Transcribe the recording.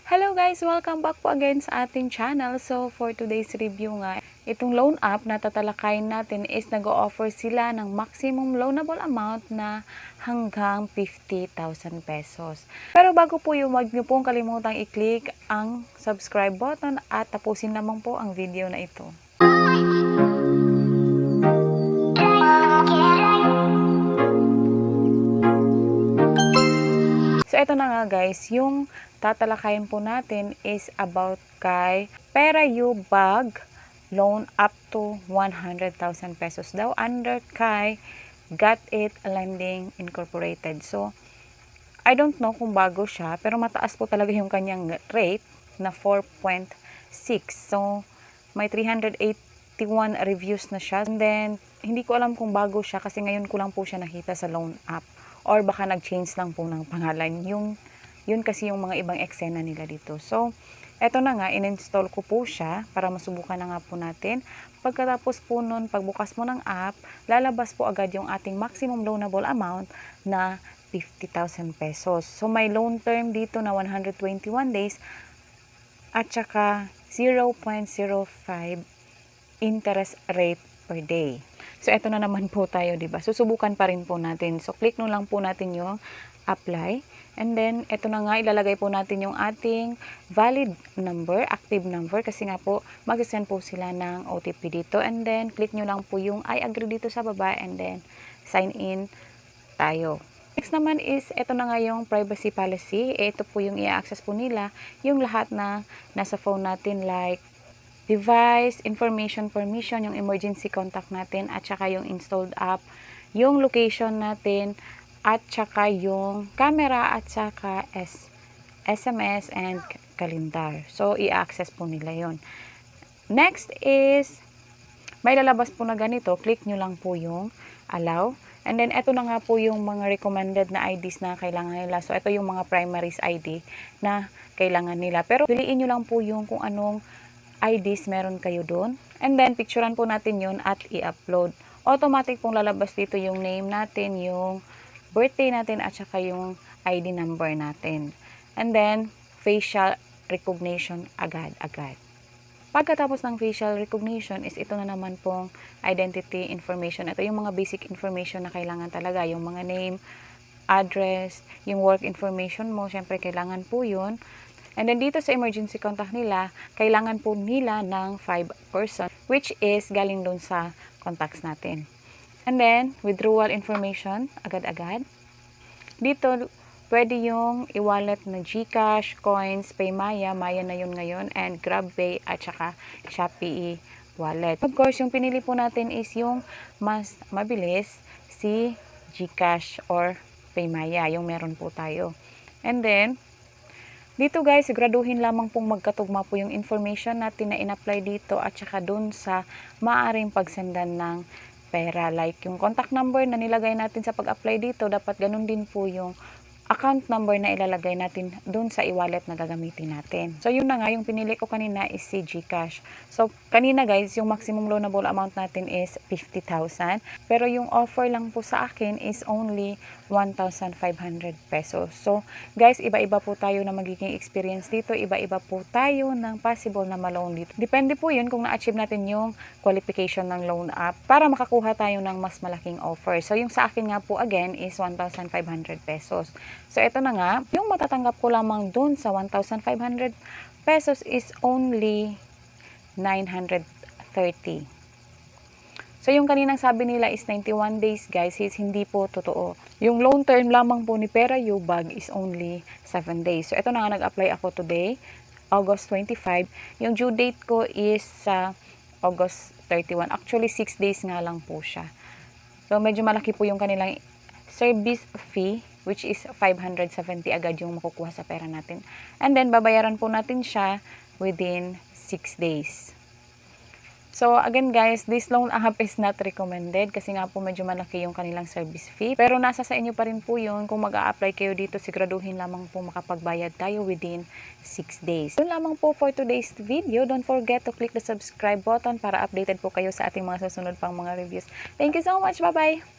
Hello guys! Welcome back po again sa ating channel. So for today's review nga, itong loan app na tatalakayin natin is nag-o-offer sila ng maximum loanable amount na hanggang 50,000 pesos. Pero bago po yung wag nyo pong kalimutang i-click ang subscribe button at tapusin lamang po ang video na ito. So, ito na nga guys, yung tatalakayin po natin is about kay PeraU Bag loan up to 100,000 pesos daw under kay Got It Lending Incorporated. So, I don't know kung bago siya, pero mataas po talaga yung kanyang rate na 4.6. So, may 381 reviews na siya. And then, hindi ko alam kung bago siya kasi ngayon ko lang po siya nakita sa loan app. Or baka nag-change lang po ng pangalan. Yun kasi yung mga ibang eksena nila dito. So, eto na nga, in-install ko po siya para masubukan na nga po natin. Pagkatapos po nun, pagbukas mo ng app, lalabas po agad yung ating maximum loanable amount na 50,000 pesos. So, may loan term dito na 121 days at saka 0.05 interest rate per day. So, eto na naman po tayo, diba? Susubukan pa rin po natin. So, click no lang po natin yung apply. And then, eto na nga, ilalagay po natin yung ating valid number, active number. Kasi nga po, mag-send po sila ng OTP dito. And then, click nyo lang po yung I agree dito sa baba. And then, sign in tayo. Next naman is, eto na nga yung privacy policy. Ito po yung i-access po nila. Yung lahat na nasa phone natin like device, information permission, yung emergency contact natin, at saka yung installed app, yung location natin, at saka yung camera, at saka SMS and calendar. So, i-access po nila yon. Next is, may lalabas po na ganito. Click nyo lang po yung allow. And then, ito na nga po yung mga recommended na IDs na kailangan nila. So, ito yung mga primaries ID na kailangan nila. Pero, piliin nyo lang po yung kung anong IDs meron kayo doon. And then, picturean po natin yun at i-upload. Automatic pong lalabas dito yung name natin, yung birthday natin, at saka yung ID number natin. And then, facial recognition agad-agad. Pagkatapos ng facial recognition is ito na naman pong identity information. Ito yung mga basic information na kailangan talaga. Yung mga name, address, yung work information mo, syempre kailangan po yun. And then dito sa emergency contact nila, kailangan po nila ng 5 person, which is galing dun sa contacts natin. And then, withdrawal information, agad-agad. Dito, pwede yung e-wallet na GCash, Coins, Paymaya, Maya na yun ngayon, and GrabPay at saka Shopee wallet. Of course, yung pinili po natin is yung mas mabilis, si GCash or Paymaya, yung meron po tayo. And then, dito guys, siguraduhin lamang pong magkatugma po yung information natin na in-apply dito at saka dun sa maaaring pagsendan ng pera. Like yung contact number na nilagay natin sa pag-apply dito, dapat ganun din po yung account number na ilalagay natin dun sa e-wallet na gagamitin natin. So, yun na nga, yung pinili ko kanina is si GCash. So, kanina guys, yung maximum loanable amount natin is 50,000. Pero yung offer lang po sa akin is only 1,500 pesos. So, guys, iba-iba po tayo na magiging experience dito. Iba-iba po tayo ng possible na ma-loan dito. Depende po yun kung na-achieve natin yung qualification ng loan app para makakuha tayo ng mas malaking offer. So, yung sa akin nga po again is 1,500 pesos. So, ito na nga, yung matatanggap ko lamang dun sa 1,500 pesos is only 930. So, yung kaninang sabi nila is 91 days, guys, is hindi po totoo. Yung loan term lamang po ni PeraU Bag is only 7 days. So, ito na nga, nag-apply ako today, August 25. Yung due date ko is sa August 31. Actually, 6 days nga lang po siya. So, medyo malaki po yung kanilang service fee, which is 570 agad yung makukuha sa pera natin. And then, babayaran po natin siya within 6 days. So, again guys, this loan app is not recommended kasi nga po medyo malaki yung kanilang service fee. Pero nasa sa inyo pa rin po yun. Kung mag-a-apply kayo dito, siguraduhin lamang po makapagbayad tayo within 6 days. Yun lamang po for today's video. Don't forget to click the subscribe button para updated po kayo sa ating mga susunod pang mga reviews. Thank you so much. Bye-bye!